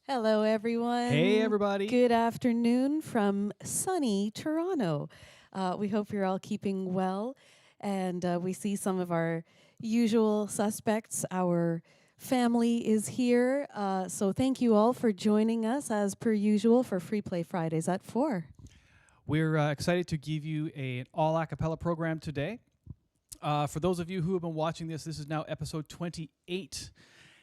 Hello, everyone. Hey, everybody. Good afternoon from sunny Toronto. We hope you're all keeping well. And we see some of our usual suspects. Our family is here. So thank you all for joining us, as per usual, for Free Play Fridays at 4. We're excited to give you an all acapella program today. For those of you who have been watching this is now episode 28.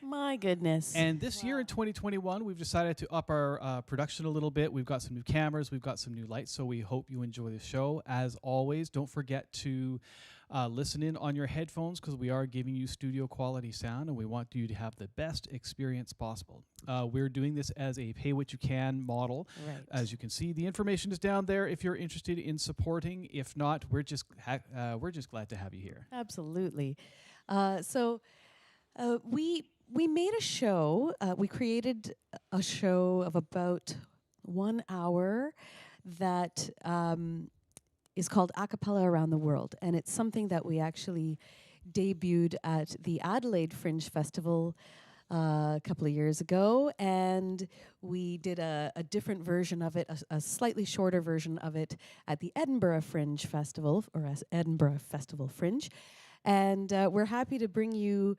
My goodness. And this year in 2021, we've decided to up our production a little bit. We've got some new cameras, we've got some new lights, so we hope you enjoy the show. As always, don't forget to listen in on your headphones because we are giving you studio quality sound and we want you to have the best experience possible. We're doing this as a pay what you can model. Right. As you can see, the information is down there if you're interested in supporting. If not, we're just glad to have you here. Absolutely. We made a show. We created a show of about 1 hour that is called Acapella Around the World. And it's something that we actually debuted at the Adelaide Fringe Festival a couple of years ago. And we did a different version of it, a slightly shorter version of it at the Edinburgh Fringe Festival, or as Edinburgh Festival Fringe. And we're happy to bring you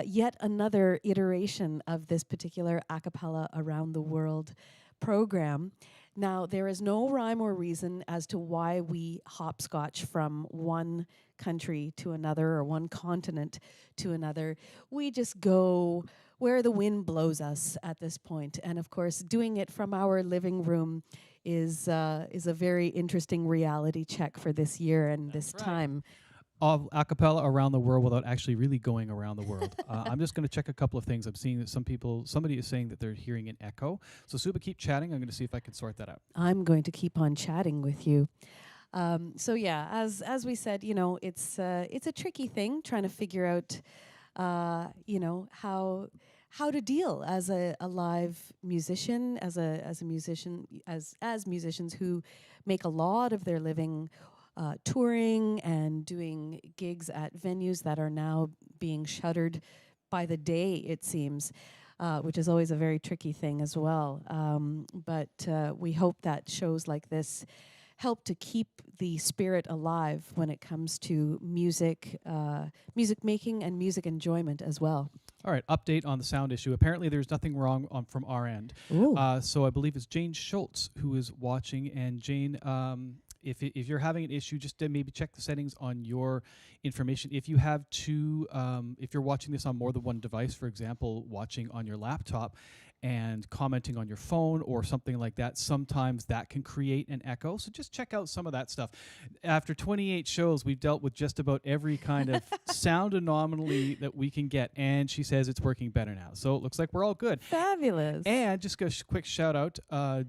yet another iteration of this particular Acapella Around the World program. Now, there is no rhyme or reason as to why we hopscotch from one country to another or one continent to another. We just go where the wind blows us at this point. And of course, doing it from our living room is a very interesting reality check for this year and That's this right. time. Of acapella around the world without actually really going around the world. I'm just going to check a couple of things. I'm seeing that somebody is saying that they're hearing an echo. So Suba, keep chatting. I'm going to see if I can sort that out. I'm going to keep on chatting with you. So yeah, as we said, it's a tricky thing trying to figure out, how to deal as a live musician, as musicians who make a lot of their living touring and doing gigs at venues that are now being shuttered by the day, it seems, which is always a very tricky thing as well. But we hope that shows like this help to keep the spirit alive when it comes to music making and music enjoyment as well. All right, update on the sound issue. Apparently, there's nothing wrong from our end. So I believe it's Jane Schultz who is watching. And Jane, if you're having an issue, just maybe check the settings on your information. If you have if you're watching this on more than one device, for example, watching on your laptop and commenting on your phone or something like that, sometimes that can create an echo. So just check out some of that stuff. After 28 shows, we've dealt with just about every kind of sound anomaly that we can get, and she says it's working better now. So it looks like we're all good. Fabulous. And just a quick shout out,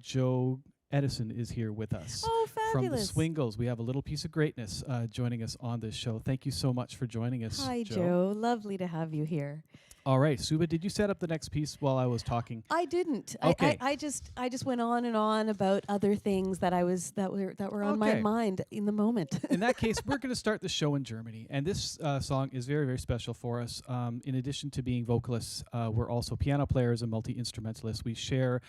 Joe Edison is here with us. Oh, fabulous. From the Swingles. We have a little piece of greatness joining us on this show. Thank you so much for joining us. Hi, Joe. Lovely to have you here. All right, Suba, did you set up the next piece while I was talking? I didn't. Okay. I just went on and on about other things that were on my Okay. mind in the moment. In that case, we're going to start the show in Germany. And this song is very, very special for us. In addition to being vocalists, we're also piano players and multi-instrumentalists. We share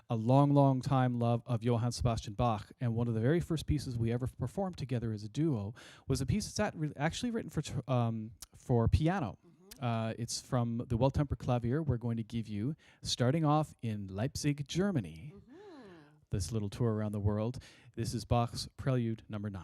a long, long time love of Johann Sebastian Bach. And one of the very first pieces we ever performed together as a duo was a piece that's actually written for piano. It's from the Well-Tempered Clavier. We're going to give you, starting off in Leipzig, Germany, this little tour around the world. This is Bach's Prelude number 9.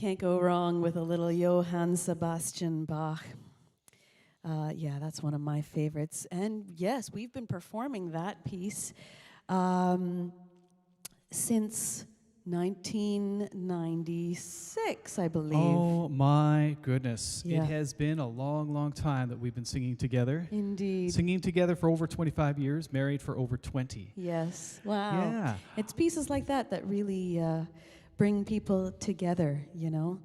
Can't go wrong with a little Johann Sebastian Bach. Yeah, that's one of my favorites. And yes, we've been performing that piece since 1996, I believe. Oh my goodness. Yeah. It has been a long, long time that we've been singing together. Indeed. Singing together for over 25 years, married for over 20. Yes. Wow. Yeah. It's pieces like that that really bring people together, you know?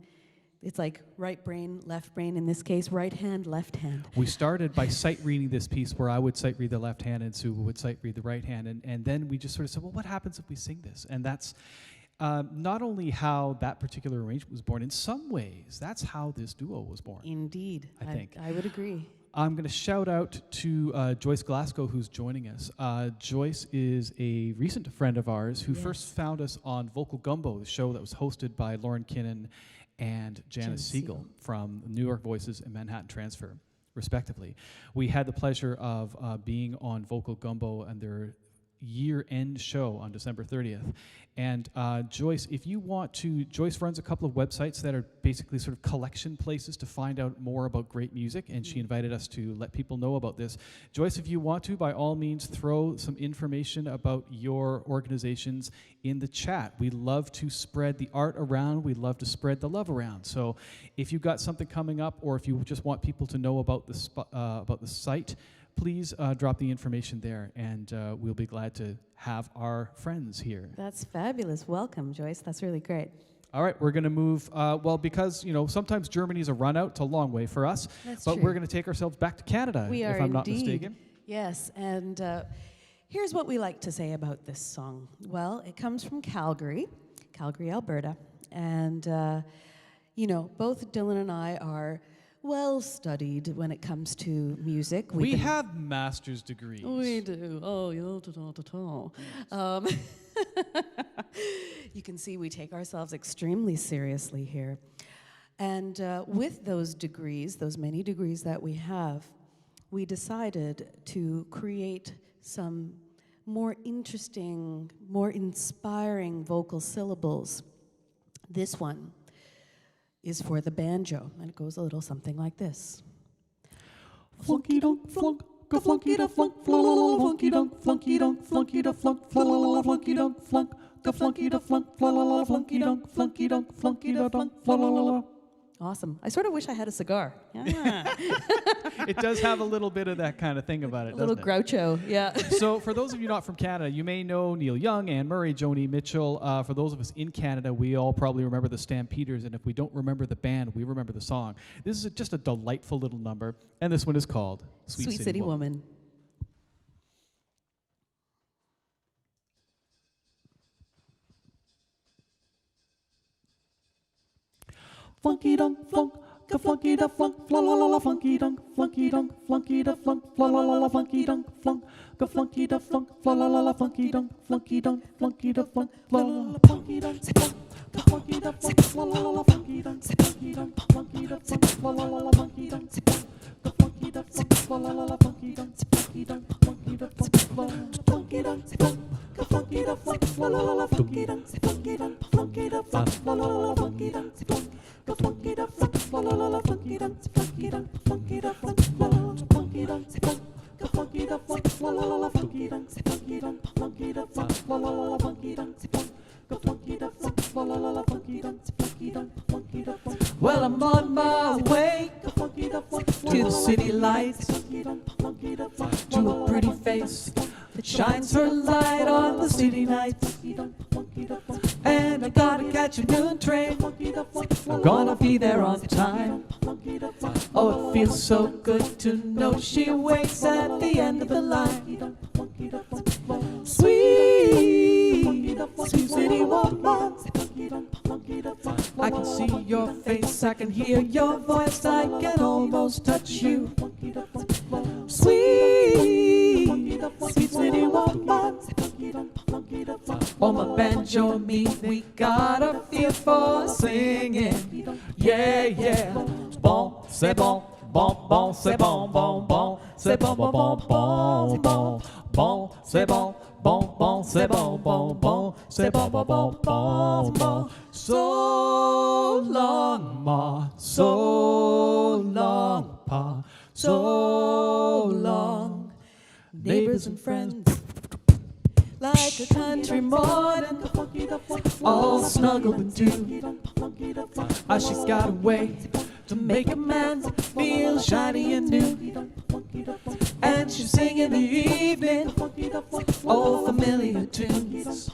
It's like right brain, left brain, in this case, right hand, left hand. We started by sight reading this piece where I would sight read the left hand and Sue would sight read the right hand. And then we just sort of said, well, what happens if we sing this? And that's not only how that particular arrangement was born, in some ways, that's how this duo was born. Indeed. I think. I would agree. I'm going to shout out to Joyce Glasgow, who's joining us. Joyce is a recent friend of ours who first found us on Vocal Gumbo, the show that was hosted by Lauren Kinnan and Janice Siegel from New York Voices and Manhattan Transfer, respectively. We had the pleasure of being on Vocal Gumbo and their year-end show on December 30th. And Joyce, if you want to, Joyce runs a couple of websites that are basically sort of collection places to find out more about great music, and she invited us to let people know about this. Joyce, if you want to, by all means, throw some information about your organizations in the chat. We love to spread the art around. We love to spread the love around. So if you've got something coming up, or if you just want people to know about the site, please drop the information there, and we'll be glad to have our friends here. That's fabulous. Welcome, Joyce. That's really great. All right, we're going to move, well, because, you know, sometimes Germany's a run out. It's a long way for us. That's but true. We're going to take ourselves back to Canada, We are if I'm not indeed. mistaken. Yes, and here's what we like to say about this song. Well, it comes from Calgary, Alberta. And, you know, both Dylan and I are well-studied when it comes to music. We have master's degrees. We do. Oh, yeah. You can see we take ourselves extremely seriously here. And with those degrees, those many degrees that we have, we decided to create some more interesting, more inspiring vocal syllables. This one is for the banjo, and it goes a little something like this. Flunky dunk flunk, ka flunky da flunk, flunky dunk, flunky dunk, flunky da flunk, flunky dunk flunk, ka flunky da flunk, flunky dunk, flunky dunk, flunky da dunk, Awesome. I sort of wish I had a cigar. Yeah. It does have a little bit of that kind of thing about it, A little doesn't it? Groucho, yeah. So for those of you not from Canada, you may know Neil Young, Anne Murray, Joni Mitchell. For those of us in Canada, we all probably remember the Stampeders, and if we don't remember the band, we remember the song. This is just a delightful little number, and this one is called Sweet City Woman. Flunky dunk flunk, ka flunky da flunk, la la la la funky dunk, flunky dunk, flunky da flunk, la la la la funky dunk, flunk, ka flunky da flunk, la la la la funky dunk, flunky dunk, flunky da flunk, la la la funky dunk, ka flunky da flunk, la la la funky dunk, flunky dunk, flunky da flunk, la la la funky dunk, ka flunky da flunk, la la la funky dunk, flunky dunk, flunky da flunk, la la la funky dunk, ka flunky da flunk, la la la funky dunk, flunky dunk, flunky da flunk, la la la funky dunk. Funky da flunk, la la la funky dunk, funky dunk, funky da flunk, la la la funky dunk, funky da flunk, la la la funky dunk, funky dunk, funky da flunk, la la la funky dunk, funky da flunk, la la la funky dunk, funky dunk, funky da flunk. Well, I'm on my way to the city lights, to a pretty face that shines her light on the city nights. And I gotta catch a noon train. I'm gonna be there on time. Oh, it feels so good to know she waits at the end of the line. Sweet, sweet city woman. I can see your face, I can hear your voice, I can almost touch you. Sweet, sweet city woman. Oh, my banjo and me, we got a feel for singing. Yeah, yeah. Bon, c'est bon, bon, bon, c'est bon, bon, bon, c'est bon, bon, bon, bon, bon, bon, c'est bon, bon, bon, c'est bon, bon, bon, c'est bon, bon, bon, bon, bon. So long. long, Ma, so long, Pa, so long. Neighbors and friends, like a country morning, all snuggled in two. She got a way to make a man feel shiny and new. And she sing in the evening old familiar tunes.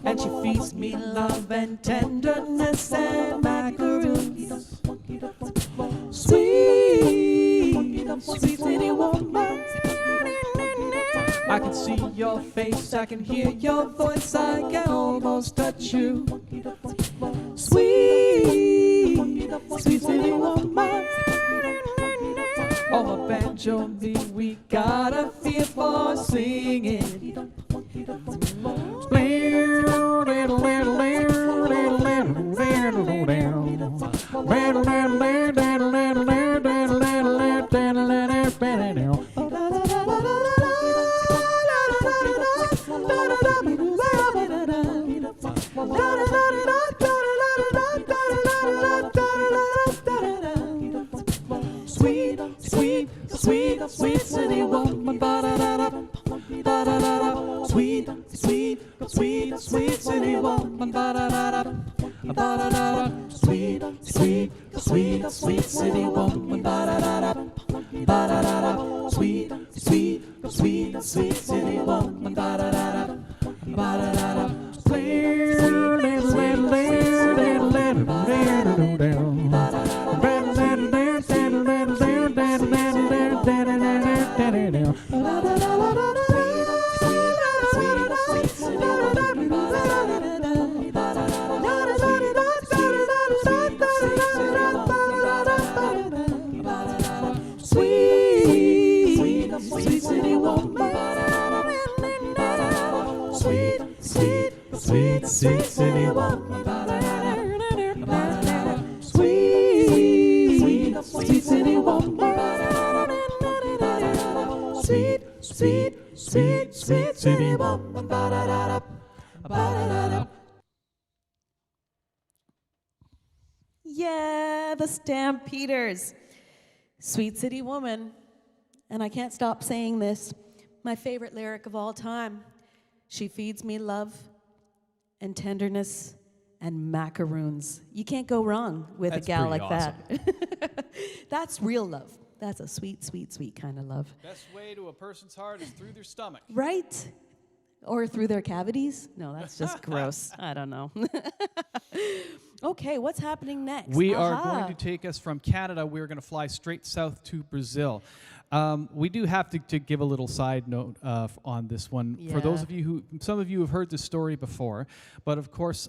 And she feeds me love and tenderness and macaroons. Sweet, sweet city woman, I can see your face, I can hear your voice, I can almost touch you. Sweet, sweet city woman. Oh, my banjo, me, we got a feel for singing. Sweet, sweet, sweet, sweet city woman, ba-da-da-da, ba-da-da-da. Sweet, sweet, sweet, sweet city woman, ba-da-da-da, ba-da-da-da. Sweet, sweet, sweet, sweet city woman, ba-da-da-da, ba-da-da-da. Sweet, sweet, sweet, sweet city woman, ba-da-da-da, ba-da-da-da. Sweet city woman, sweet, sweet, sweet, sweet city woman, sweet, sweet city woman, sweet, sweet, sweet, sweet city woman, ba-da-da-da, ba-da-da-da. yeah, the Stampeders. Sweet City Woman. And I can't stop saying this. My favorite lyric of all time. She feeds me love and tenderness and macaroons. You can't go wrong with That's a gal pretty like that. That's real love. That's a sweet, sweet, sweet kind of love. Best way to a person's heart is through their stomach. Right? Or through their cavities? No, that's just gross. I don't know. Okay, what's happening next? We are going to take us from Canada. We're going to fly straight south to Brazil. We do have to give a little side note on this one. Yeah. For those of you who, some of you have heard this story before, but of course,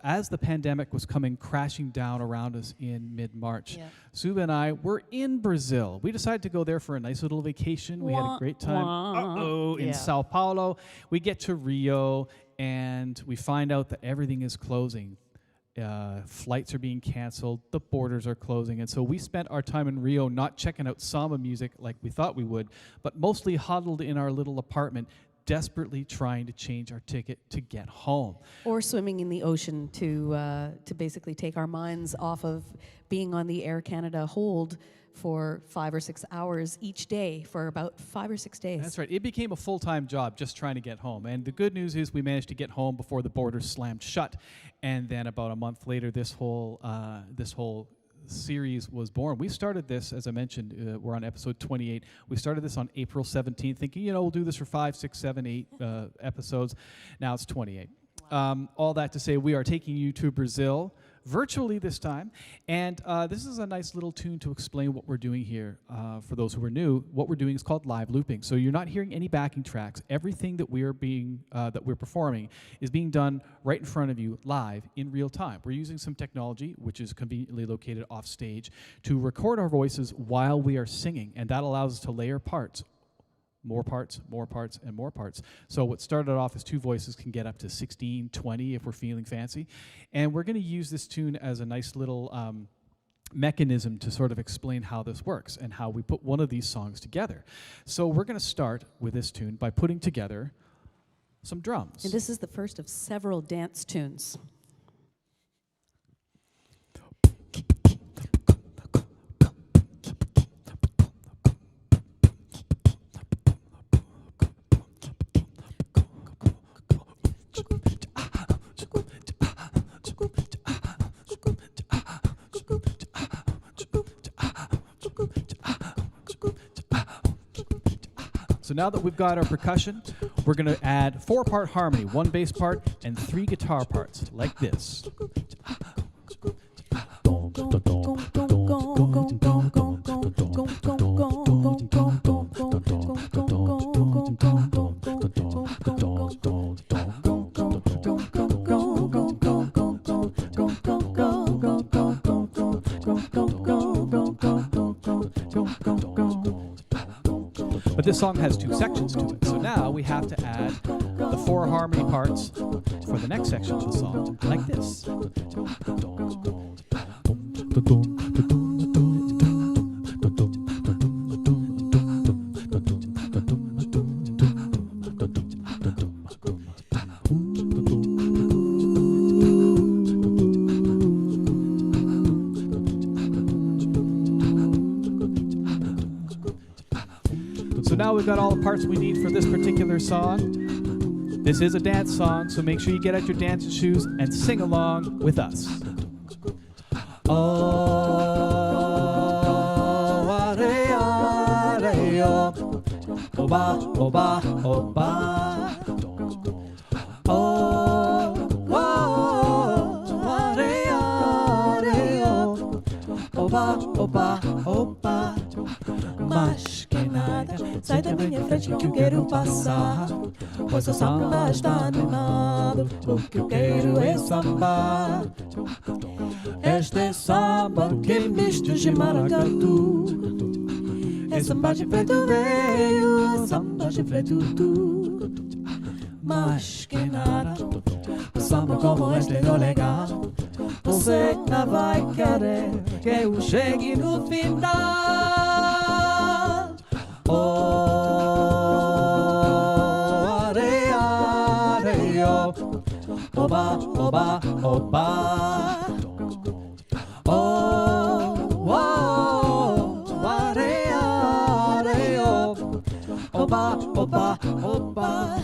as the pandemic was coming crashing down around us in mid-March, Suba and I were in Brazil. We decided to go there for a nice little vacation. We had a great time. In Sao Paulo. We get to Rio, and we find out that everything is closing. Flights are being canceled, the borders are closing, and so we spent our time in Rio not checking out samba music like we thought we would, but mostly huddled in our little apartment, desperately trying to change our ticket to get home. Or swimming in the ocean to basically take our minds off of being on the Air Canada hold for 5 or 6 hours each day for about 5 or 6 days. That's right. It became a full-time job just trying to get home. And the good news is we managed to get home before the borders slammed shut. And then about a month later, this whole series was born. We started this, as I mentioned, we're on episode 28. We started this on April 17th, thinking, we'll do this for 5, 6, 7, 8 episodes. Now it's 28. Wow. All that to say, we are taking you to Brazil, virtually this time, and this is a nice little tune to explain what we're doing here. For those who are new, what we're doing is called live looping. So you're not hearing any backing tracks. Everything that we're performing is being done right in front of you, live in real time. We're using some technology, which is conveniently located off stage, to record our voices while we are singing, and that allows us to layer parts. More parts, more parts, and more parts. So what started off as 2 voices can get up to 16, 20 if we're feeling fancy. And we're going to use this tune as a nice little mechanism to sort of explain how this works and how we put one of these songs together. So we're going to start with this tune by putting together some drums. And this is the first of several dance tunes. So now that we've got our percussion, we're going to add 4-part harmony, 1 bass part and 3 guitar parts, like this. But this song has 2 sections to it, so now we have to add the 4 harmony parts for the next section of the song, like this. So now we've got all the parts we need for this particular song. This is a dance song, so make sure you get out your dancing shoes and sing along with us. Oba, oba, oba. Oba, oba, oba. Mas que nada, sai da minha frente que eu quero passar. Pois o samba está animado, o que eu quero é sambar. Este é samba que é misto de maracatu. É samba de preto veio, samba de preto tu. Mas que nada, o samba como este é legal. Você não vai querer que eu chegue no final. Oh, areia, areia, oba, oba, oba. Oh, oh, areia, areia, oba, oba, oba.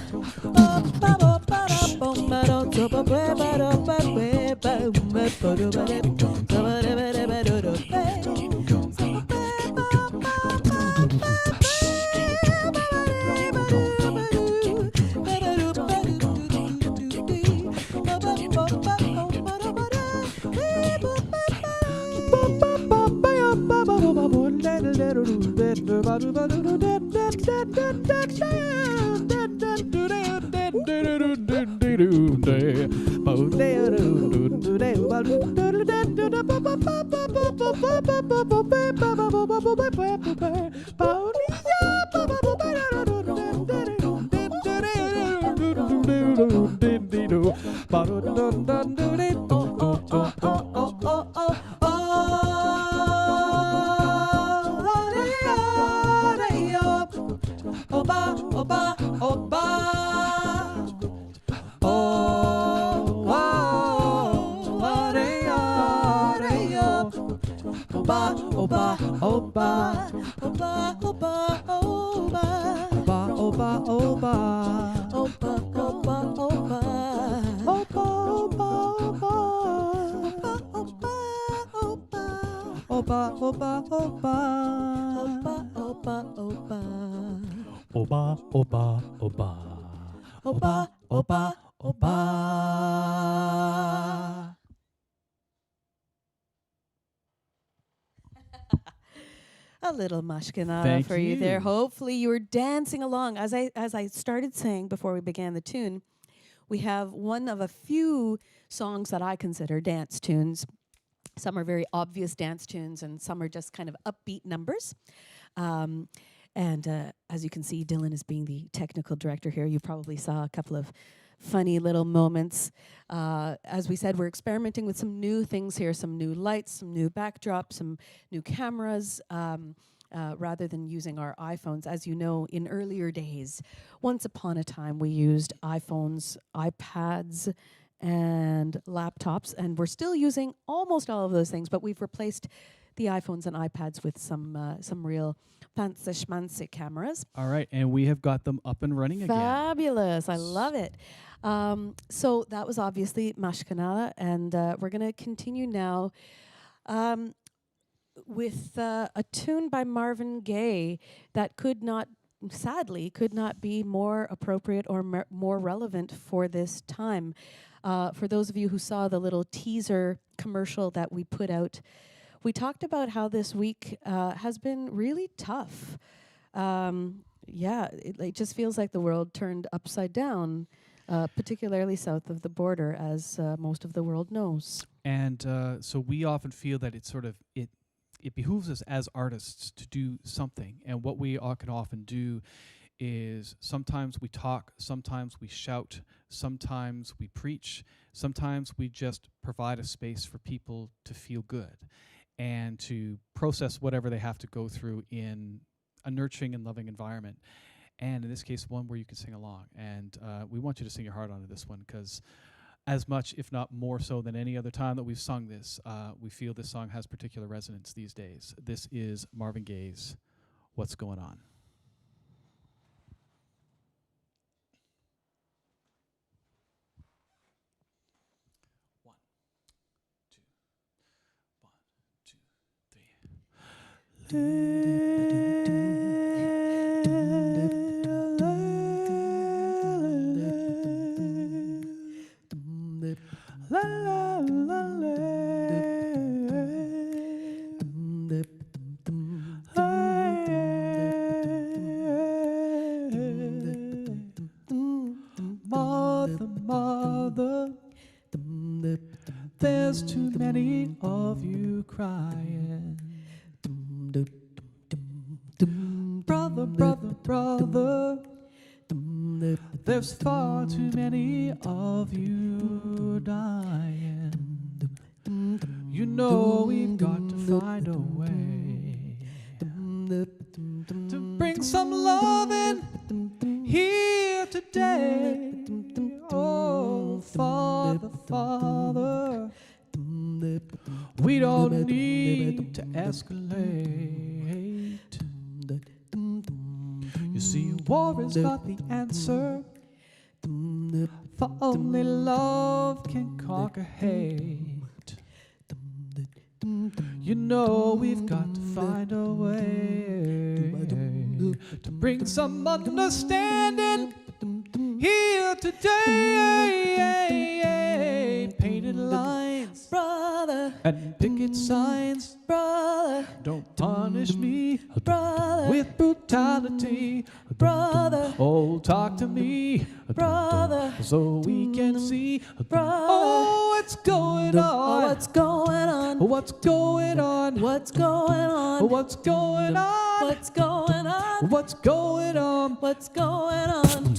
A little mashkinada for you there. Hopefully you were dancing along. As I started saying before we began the tune, we have one of a few songs that I consider dance tunes. Some are very obvious dance tunes, and some are just kind of upbeat numbers. As you can see, Dylan is being the technical director here. You probably saw a couple of funny little moments. As we said, we're experimenting with some new things here, some new lights, some new backdrops, some new cameras, rather than using our iPhones. As you know, in earlier days, once upon a time, we used iPhones, iPads, and laptops, and we're still using almost all of those things, but we've replaced the iPhones and iPads with some real fancy schmancy cameras. All right, and we have got them up and running again. Fabulous, I love it. So that was obviously Mashkanala, and we're going to continue now with a tune by Marvin Gaye that could not sadly could not be more appropriate or more relevant for this time. For those of you who saw the little teaser commercial that we put out, we talked about how this week has been really tough. It just feels like the world turned upside down, particularly south of the border, as most of the world knows. And so we often feel that it behooves us as artists to do something. And what we can often do is sometimes we talk, sometimes we shout, sometimes we preach, sometimes we just provide a space for people to feel good and to process whatever they have to go through in a nurturing and loving environment. And in this case, one where you can sing along. And we want you to sing your heart onto this one, because as much, if not more so than any other time that we've sung this, we feel this song has particular resonance these days. This is Marvin Gaye's What's Going On. Mother, there's too many of you crying. Brother, brother, brother, there's far too many of you dying. You know we've got to find a way to bring some loving here today. Oh, Father, Father, we don't need to escalate. You see, war is not the answer, for only love can conquer hate. You know we've got to find a way to bring some understanding here today. Painted lines, brother, and picket signs, brother. Don't punish me, brother, with brutality, brother. Oh, talk to me, brother, so we can see, brother. Oh, what's going on? What's going on? What's going on? What's going on? What's going on? What's going on? What's going on? What's going on?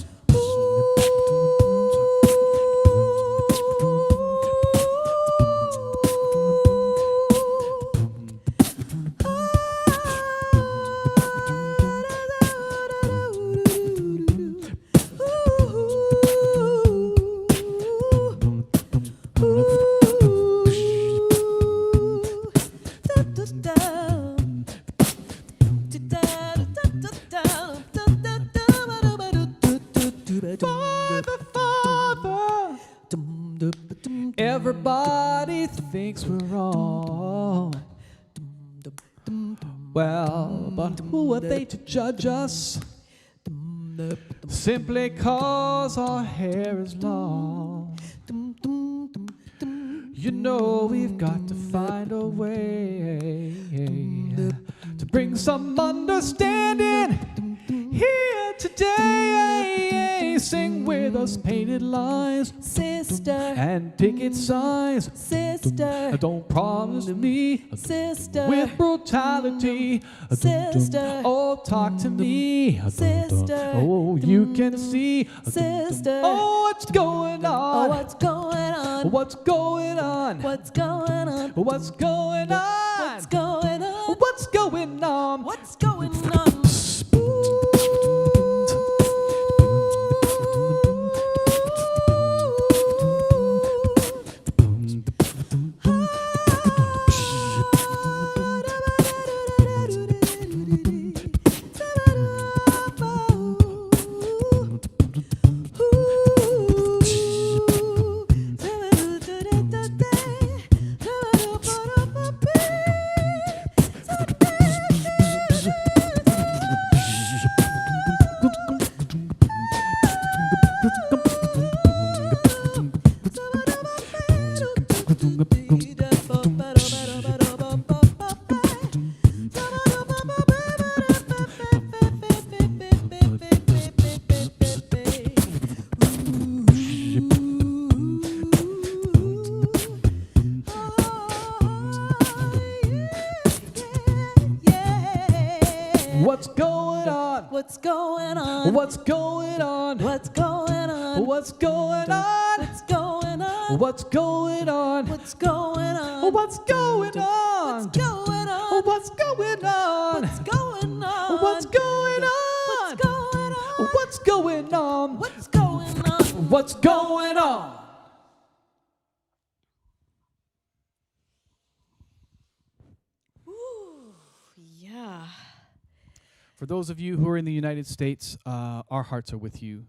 Everybody thinks we're wrong. Well, but who are they to judge us? Simply 'cause our hair is long. You know we've got to find a way to bring some understanding here today. Sing with us, painted lines, sister, and picket signs, sister. Don't promise me, sister, with brutality, sister. Oh, talk to me, sister. Oh, you can see, sister. Oh, what's going on? Oh, what's going on? What's going on? What's going on? What's going on? What's going on? What's going on? What's going on? What's going on? What's going on? What's going on? What's going on? What's going on? What's going on? What's going on? What's going on? What's going on? What's going on? What's going on? What's going on? What's going on? What's going on? What's going on? What's going on? What's going on? Ooh, yeah. For those of you who are in the United States, our hearts are with you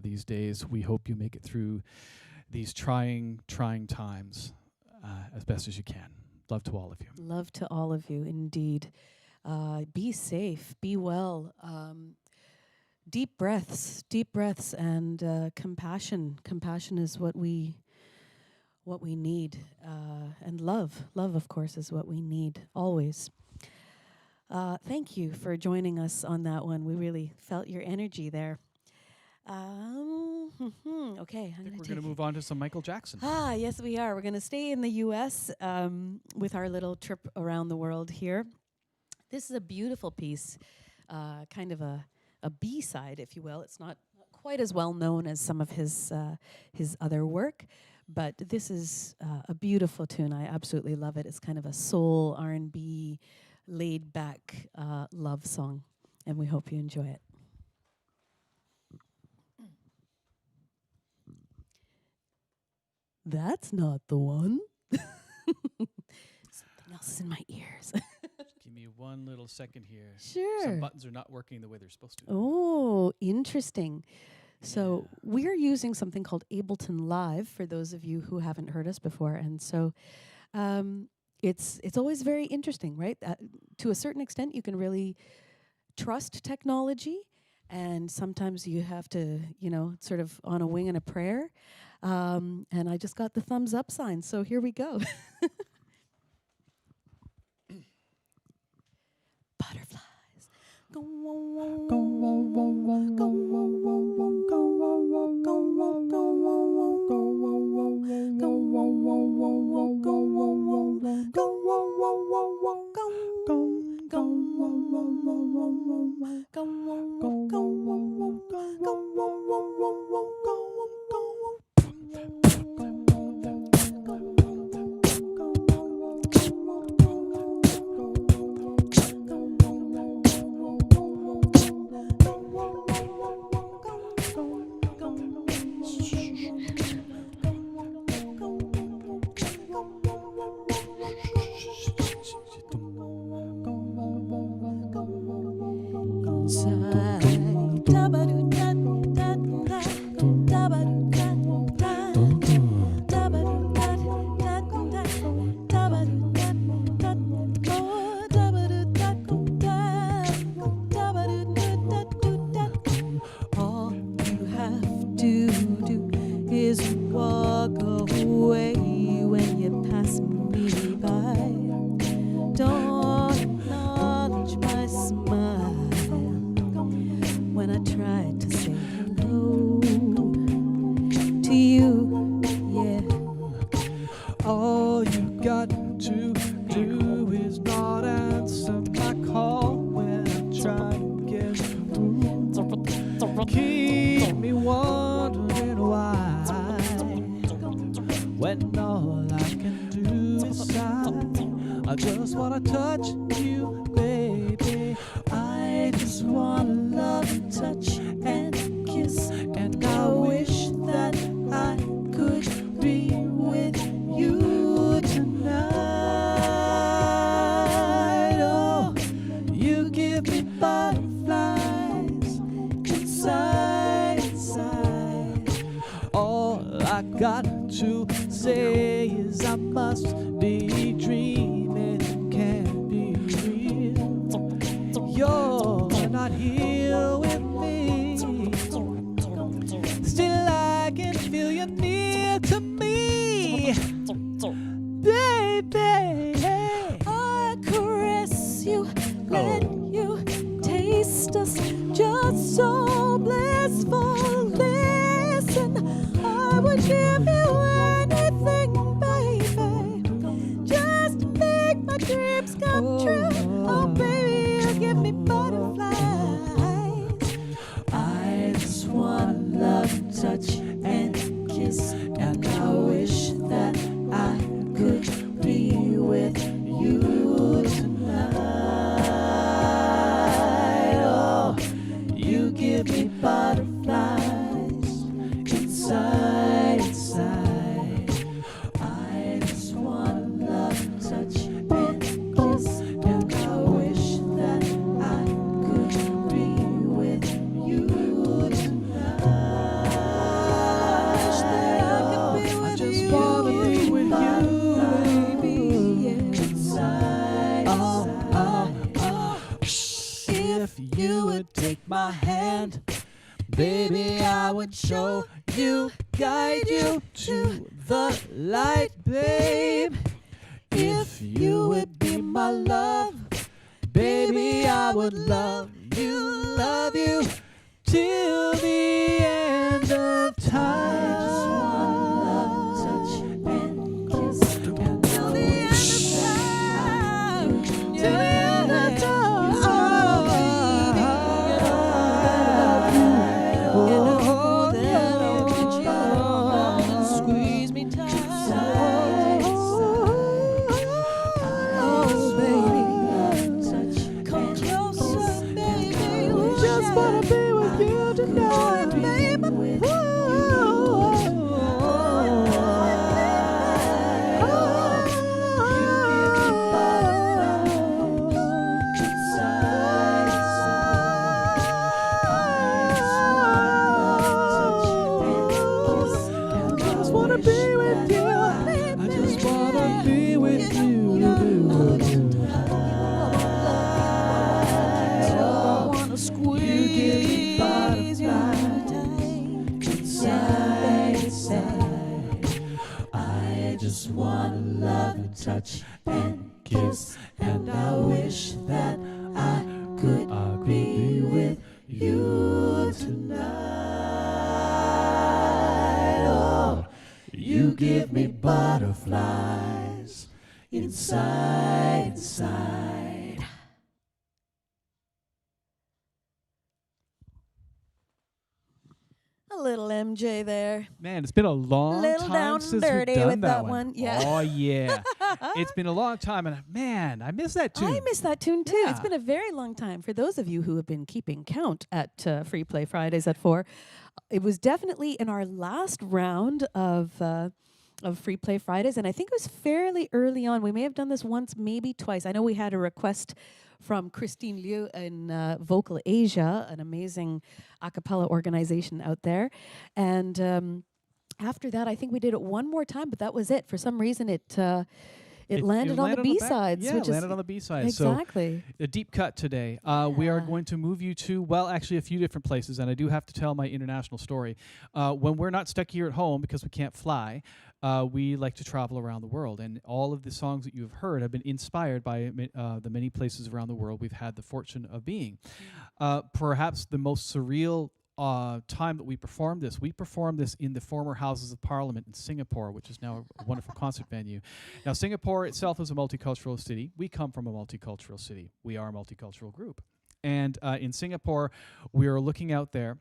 these days. We hope you make it through these trying times as best as you can. Love to all of you. Love to all of you, indeed. Be safe, be well. Deep breaths, and compassion. Compassion is what we need, and love, of course, is what we need always. Thank you for joining us on that one. We really felt your energy there. Okay, I think we're going to move on to some Michael Jackson. Yes, we are. We're going to stay in the U.S. With our little trip around the world here. This is a beautiful piece, kind of a B-side, if you will. It's not quite as well known as some of his other work, but this is a beautiful tune. I absolutely love it. It's kind of a soul R&B, laid-back love song, and we hope you enjoy it. That's not the one. Something else is in my ears. Give me one little second here. Sure. Some buttons are not working the way they're supposed to. Oh, interesting. So we're using something called Ableton Live for those of you who haven't heard us before. And so it's always very interesting, right? To a certain extent, you can really trust technology. And sometimes you have to, sort of on a wing and a prayer. And I just got the thumbs up sign. So here we go. Butterflies. Go, go, go, go, come true. Oh, baby, you give me butterflies. my hand. Baby, I would show you, guide you to the light, babe. If you would be my love, baby, I would love you till the end of time. I just wanna love, touch, and kiss till the end of time. Till the end of time. Oh, baby, oh, then I'll get you around and squeeze me tight. Oh, baby, touch, come closer, baby. We just wanna be with you tonight, baby. Touch and kiss, and I wish that I could be with you tonight. Oh, you give me butterflies inside. A little MJ there. Man, it's been a long Little time down since dirty we've done with that one. Yeah. Oh, yeah. It's been a long time, and man, I miss that tune. I miss that tune too. It's Yeah. been a very long time. For those of you who have been keeping count at Free Play Fridays at 4, it was definitely in our last round of Free Play Fridays, and I think it was fairly early on. We may have done this once, maybe twice. I know we had a request from Christine Liu in Vocal Asia, an amazing acapella organization out there. And after that, I think we did it one more time, but that was it. For some reason, it landed on the B-sides. Yeah, which it landed is on the B-sides. exactly. So a deep cut today. We are going to move you to, well, actually a few different places, and I do have to tell my international story. When we're not stuck here at home because we can't fly, we like to travel around the world, and all of the songs that you have heard have been inspired by the many places around the world we've had the fortune of being. Perhaps the most surreal time that we performed this in the former Houses of Parliament in Singapore, which is now a wonderful concert venue. Now, Singapore itself is a multicultural city. We come from a multicultural city. We are a multicultural group. And in Singapore, we are looking out there,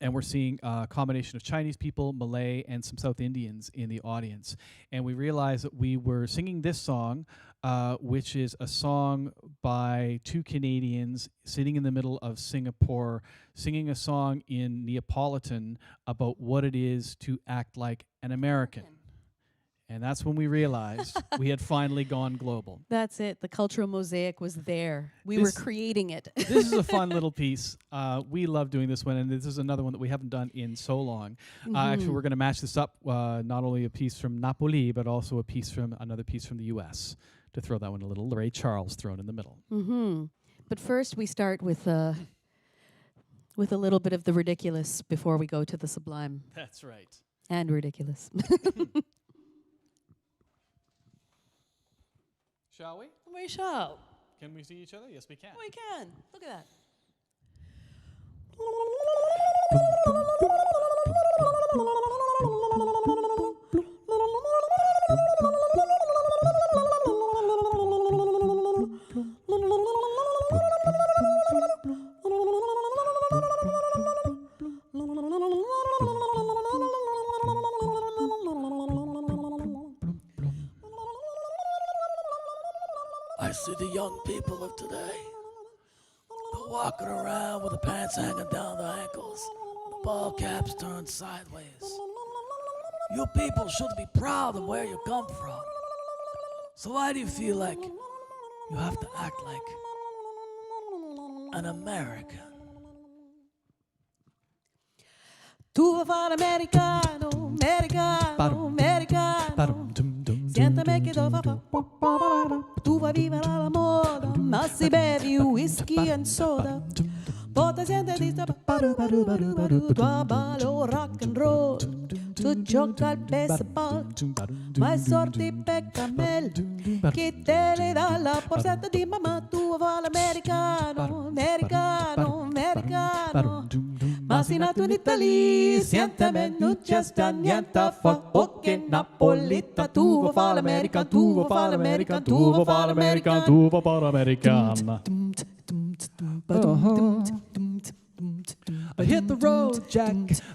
and we're seeing a combination of Chinese people, Malay, and some South Indians in the audience. And we realized that we were singing this song, which is a song by two Canadians sitting in the middle of Singapore, singing a song in Neapolitan about what it is to act like an American. And that's when we realized we had finally gone global. That's it. The cultural mosaic was there. We were creating it. This is a fun little piece. We love doing this one, and this is another one that we haven't done in so long. Actually, we're going to match this up, not only a piece from Napoli, but also another piece from the U.S., to throw that one a little Ray Charles thrown in the middle. But first, we start with a little bit of the ridiculous before we go to the sublime. That's right. And ridiculous. Shall we? We shall. Can we see each other? Yes, we can. We can. Look at that. I see the young people of today. They're walking around with the pants hanging down their ankles, the ball caps turned sideways. You people should be proud of where you come from. So why do you feel like you have to act like an American? Tu vuoi fare americano, americano, americano. Siéntame che do fa fa. Tu vuoi vivere alla moda, ma si bevi whisky and soda. Poi ti senti tua ballo rock and roll, tu gioca al baseball, ma sorti peccamel, chi te le dà la porsetta di mamma, tu vuoi l'americano, americano, americano. Ma sei nato in Italia, sientami, non c'è sta niente fa, ok napolita, tu vuoi fare l'American, tu vuoi fare l'American, tu vuoi fare l'American, tu vuoi fare l'American. Hit the road, Jack.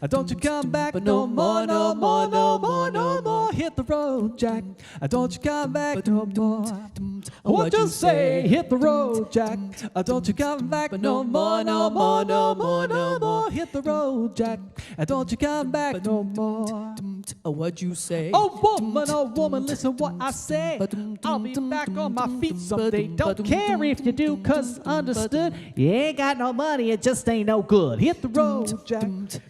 Don't you come back no more, no more, no more, no more. Hit the road, Jack. Don't you come back no more. What you say? Hit the road, Jack. Don't you come back no more, no more, no more, no more. Hit the road, Jack. Don't you come back no more. What'd you say? Oh woman, listen what I say. I'll be back on my feet someday. Don't care if you do, cause understood. You ain't got no money, it just ain't no good. Hit the road, Jack.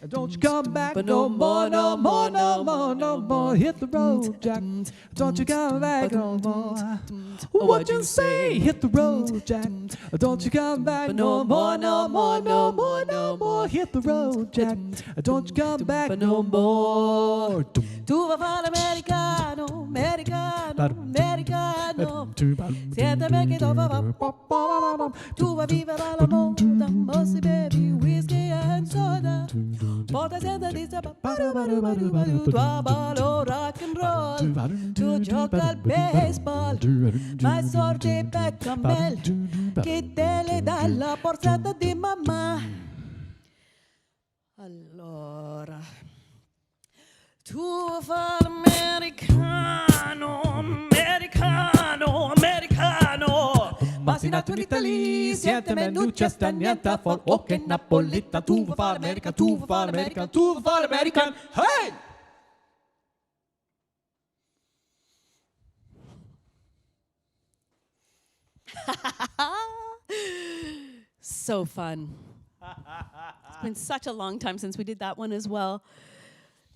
Don't you come back no more, no more, no more, no more. Hit the road, Jack. Don't you come back no more. What you say? Hit the road, Jack. Don't you come back no more, no more, no more, no more. Hit the road, Jack. Don't you come back no more. Tu vuoi fare l'americano, americano, americano. Siénteme che tu vuoi vivere alla moda, mostly baby, whiskey and soda. Porta senza di tua ballo rock and roll, tu gioca al baseball, ma sorti peccamel, chi te le dà la porsetta di mamma. Allora, tu fai l'americano, americano, americano. Ma sei nato in Italia, sientemi, non c'è sta niente for. Ok, napolita, tu vuoi fare l'America, tu vuoi fare l'American, tu vuoi fare l'American. Hey! So fun. It's been such a long time since we did that one as well.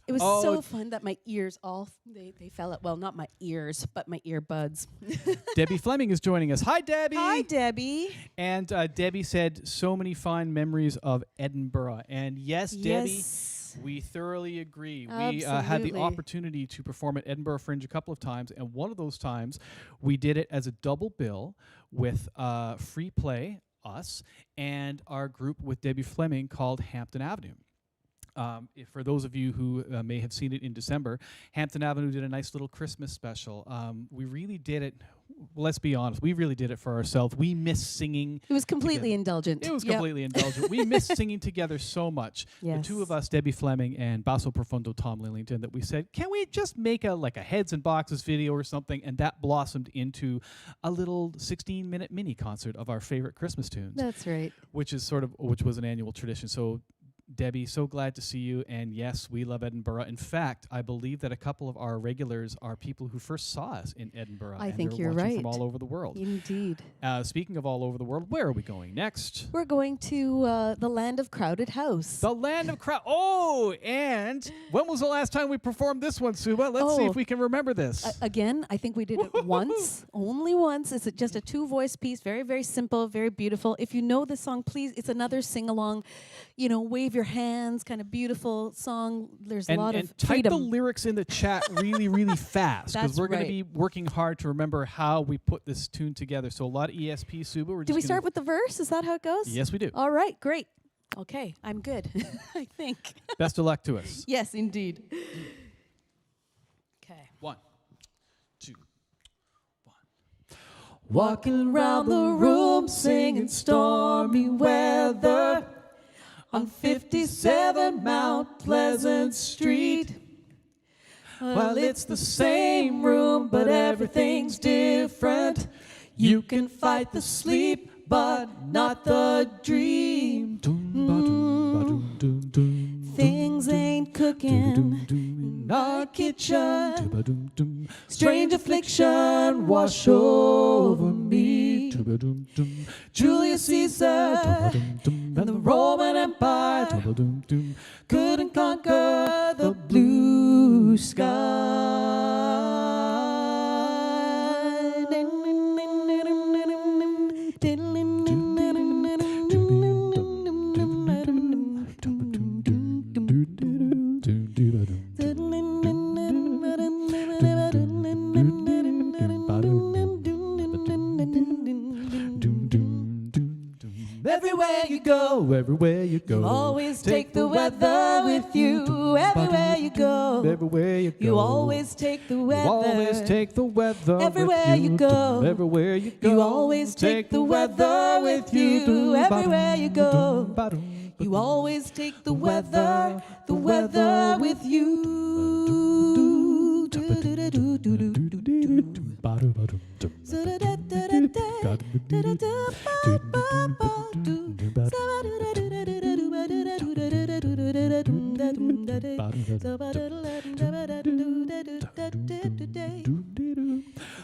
It was so fun that my ears they fell out. Well, not my ears, but my earbuds. Debbie Fleming is joining us. Hi, Debbie. Hi, Debbie. And Debbie said so many fond memories of Edinburgh. And yes, Debbie, we thoroughly agree. We had the opportunity to perform at Edinburgh Fringe a couple of times, and one of those times we did it as a double bill with FreePlay, us, and our group with Debbie Fleming called Hampton Avenue. For those of you who may have seen it in December, Hampton Avenue did a nice little Christmas special. We really did it. Well, let's be honest. We really did it for ourselves. We miss singing. It was completely indulgent. It was completely indulgent. We miss singing together so much. Yes. The two of us, Debbie Fleming and Basso Profundo Tom Lillington, that we said, can we just make a Heads and Boxes video or something? And that blossomed into a little 16-minute mini concert of our favorite Christmas tunes. That's right. Which was an annual tradition. So, Debbie, so glad to see you. And yes, we love Edinburgh. In fact, I believe that a couple of our regulars are people who first saw us in Edinburgh. I think you're watching right. From all over the world. Indeed. Speaking of all over the world, where are we going next? We're going to the land of Crowded House. The land of crowd. Oh, and when was the last time we performed this one, Suba? Let's see if we can remember this. Again, I think we did it once, only once. It's just a 2-voice piece, very, very simple, very beautiful. If you know the song, please, it's another sing-along, wave your hands, kind of beautiful song. There's a lot of type freedom. the lyrics in the chat really, really fast, because we're going to be working hard to remember how we put this tune together. So a lot of ESP, Suba. Do we start with the verse? Is that how it goes? Yes, we do. All right, great. Okay, I'm good, I think. Best of luck to us. Yes, indeed. Okay. 1, 2, 1. Walking around the room singing stormy weather on 57 Mount Pleasant Street. Well, it's the same room, but everything's different. You can fight the sleep, but not the dream. Things ain't cooking in our kitchen. Strange affliction wash over me. Julius Caesar and the Roman Empire couldn't conquer the blue sky. everywhere you go. Everywhere you go. You always take the weather with you. Everywhere you go. Everywhere you go. You always take the weather. You always take the weather everywhere with you go. Everywhere you go. You always take the weather with you. Everywhere you go. You always take the weather with you.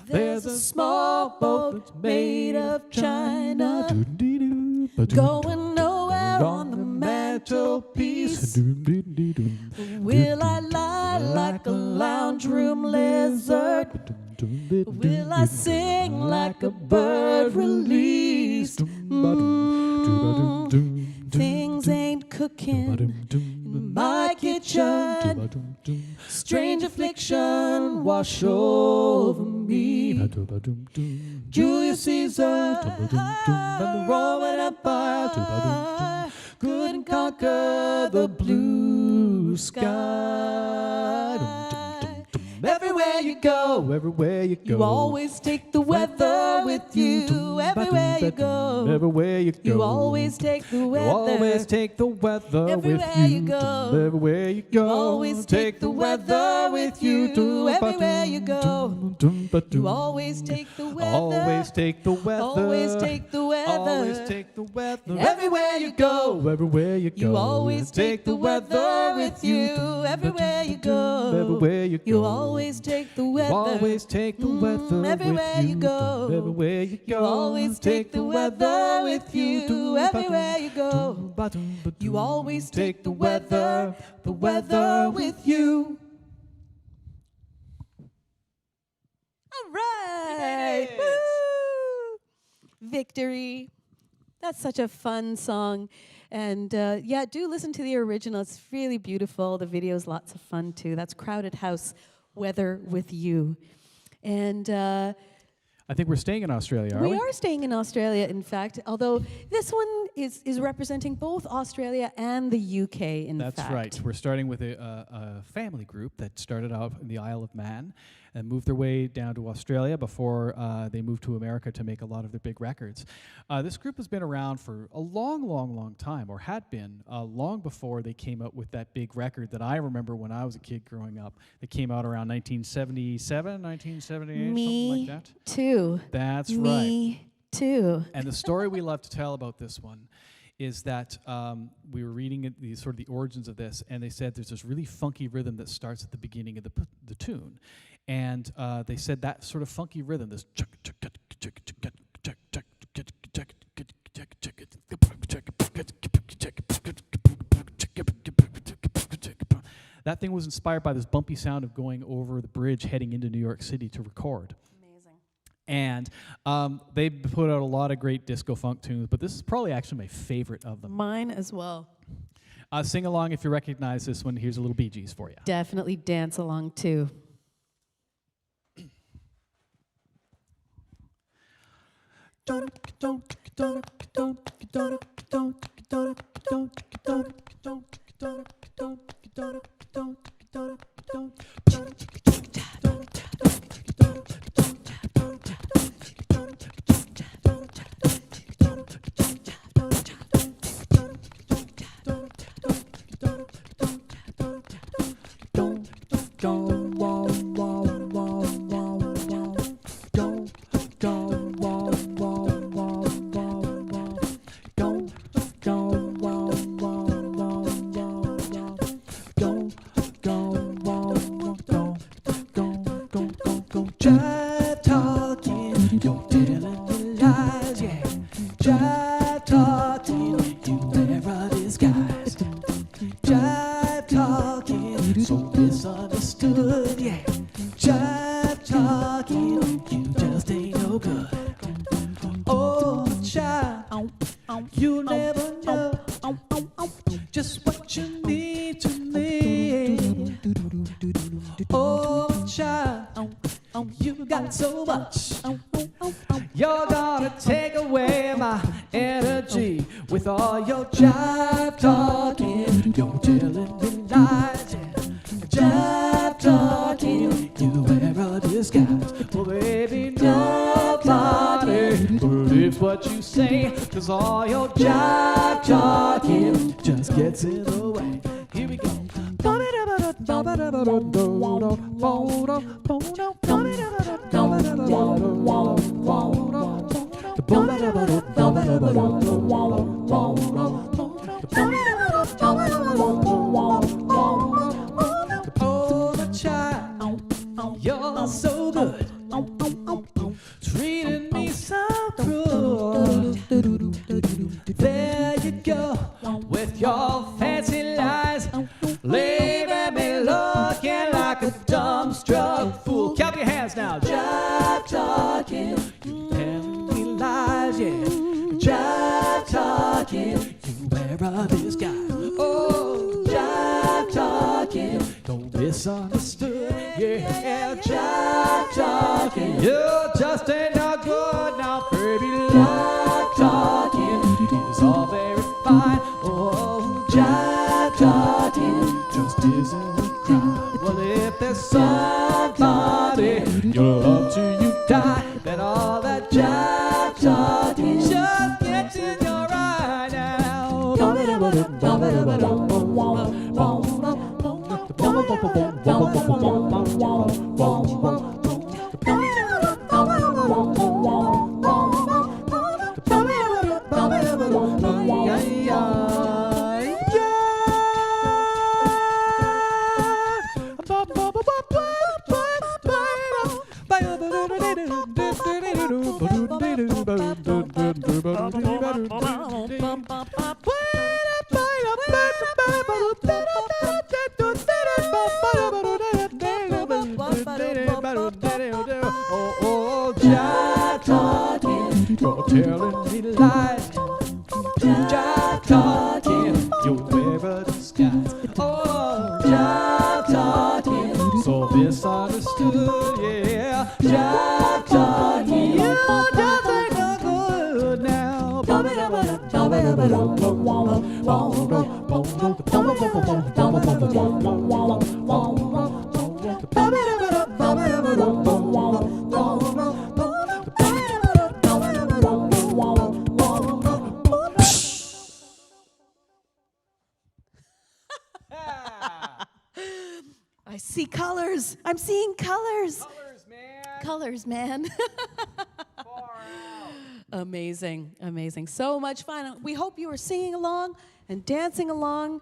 There's a small boat made of china going nowhere on the mantelpiece. Will I lie like a lounge room lizard? Will I sing like a bird released? Things ain't cooking in my kitchen. Strange affliction wash over me. Julius Caesar and the Roman Empire couldn't conquer the blue sky. Everywhere you go, everywhere you go. You always take the weather with you. Everywhere you go, everywhere you go. You always take the weather. You always take the weather everywhere with you. You go. Everywhere you go. You always take the weather with you. Everywhere you go. You always take the weather. Always take the weather. Always take the weather. Always take the weather. Everywhere you go. Everywhere you go. You always take the weather with you. Everywhere you go. Everywhere you go. You always take the weather. Always take the weather everywhere with you go. Everywhere you go. You always take the weather with you. Everywhere you go. You always take the weather with you. All right. Woo! Victory. That's such a fun song. And yeah, do listen to the original. It's really beautiful. The video's lots of fun too. That's Crowded House, Weather with You. And I think we're staying in Australia, are we? We are staying in Australia, in fact, although this one is representing both Australia and the UK, in fact. That's right. We're starting with a family group that started out in the Isle of Man and moved their way down to Australia before they moved to America to make a lot of their big records. This group has been around for a long, long, long time, or had been long before they came out with that big record that I remember when I was a kid growing up. That came out around 1977, 1978, something like that. Too. That's right. Me too. And the story we love to tell about this one is that we were reading the origins of this, and they said there's this really funky rhythm that starts at the beginning of the tune. And they said that sort of funky rhythm, this that thing was inspired by this bumpy sound of going over the bridge heading into New York City to record. Amazing. And they put out a lot of great disco funk tunes, but this is probably actually my favorite of them. Mine as well. Sing along if you recognize this one. Here's a little Bee Gees for you. Definitely dance along too. with all your jive talking, you're telling me lies, yeah. Jive talking, you wear a disguise. Well, baby, nobody believes what you say, 'cause all your jive talking just gets in the way. Here we go. Oh, child, you're so good, treating me so cruel. There you go, with your fancy lies, leaving me looking like a dumbstruck fool. Clap your hands now. Jive talking, you telling me lies, yeah. Jive talking, you wear a disguise. Oh, jive talking, don't misunderstood, yeah. Jive talking, you just ain't no good now, baby. Jive talking is all very fine. Oh, jive talking just isn't a crime. Well, if there's somebody you're up to you die, then all that jive talking just gets in your eye now. Oh, jive talking, you're telling me lies. Jive talking, you wear a disguise. Oh, jive talking, so misunderstood, yeah. Jive talking, you just ain't no good now. I see colors. I'm seeing colors. Colors, man. Colors, man. Far out. Amazing, amazing. So much fun. We hope you are singing along and dancing along.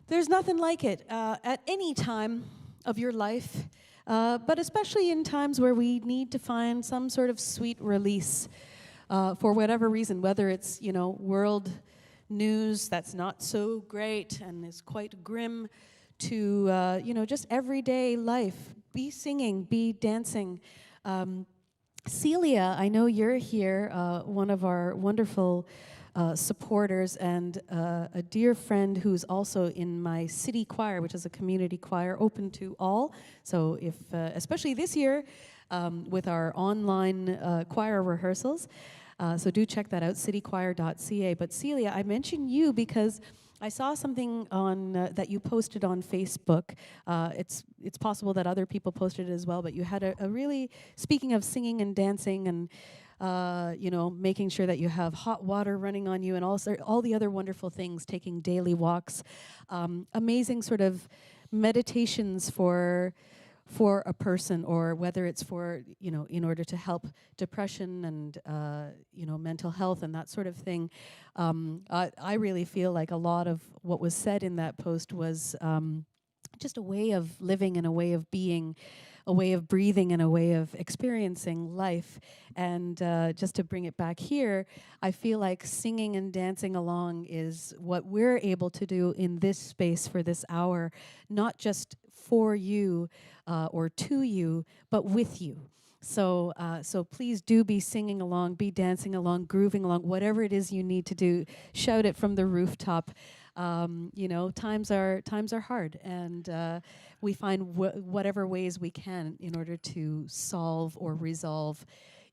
There's nothing like it at any time of your life, but especially in times where we need to find some sort of sweet release for whatever reason, whether it's, world news that's not so great and is quite grim, to, just everyday life. Be singing, be dancing. Celia, I know you're here, one of our wonderful supporters and a dear friend who's also in my city choir, which is a community choir open to all. So if, especially this year, with our online choir rehearsals, so do check that out, citychoir.ca. But Celia, I mentioned you because I saw something on that you posted on Facebook. It's possible that other people posted it as well, but you had a really, speaking of singing and dancing and making sure that you have hot water running on you and also all the other wonderful things, taking daily walks, amazing sort of meditations for a person, or whether it's for, in order to help depression and, mental health and that sort of thing. I really feel like a lot of what was said in that post was just a way of living and a way of being, a way of breathing and a way of experiencing life. And just to bring it back here, I feel like singing and dancing along is what we're able to do in this space for this hour, not just for you or to you, but with you. So please do be singing along, be dancing along, grooving along, whatever it is you need to do. Shout it from the rooftop. Times are hard, and we find whatever ways we can in order to solve or resolve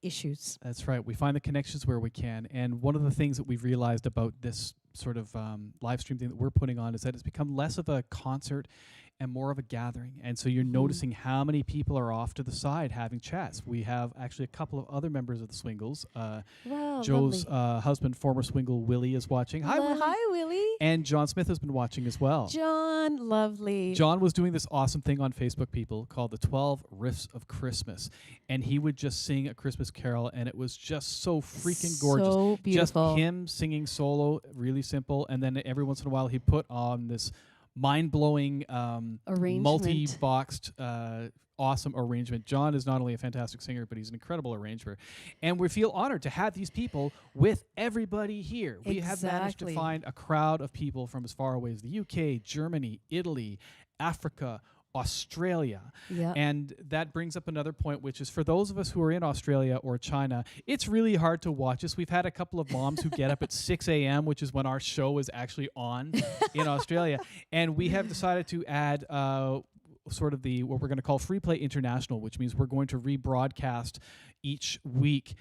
issues. That's right. We find the connections where we can. And one of the things that we've realized about this sort of live stream thing that we're putting on is that it's become less of a concert and more of a gathering. And so you're noticing how many people are off to the side having chats. We have actually a couple of other members of the Swingles. Wow, Joe's husband, former Swingle Willie, is watching. Hi, Willie. Hi, Willie. And John Smith has been watching as well. John, lovely. John was doing this awesome thing on Facebook, people, called the 12 Riffs of Christmas. And he would just sing a Christmas carol, and it was just so freaking gorgeous. So beautiful. Just him singing solo, really simple. And then every once in a while, he'd put on this mind-blowing, multi-boxed, awesome arrangement. John is not only a fantastic singer, but he's an incredible arranger. And we feel honored to have these people with everybody here. We have managed to find a crowd of people from as far away as the UK, Germany, Italy, Africa, Australia. Yeah. And that brings up another point, which is for those of us who are in Australia or China, it's really hard to watch us. We've had a couple of moms who get up at 6 a.m., which is when our show is actually on in Australia. And we have decided to add sort of what we're going to call FreePlay International, which means we're going to rebroadcast each week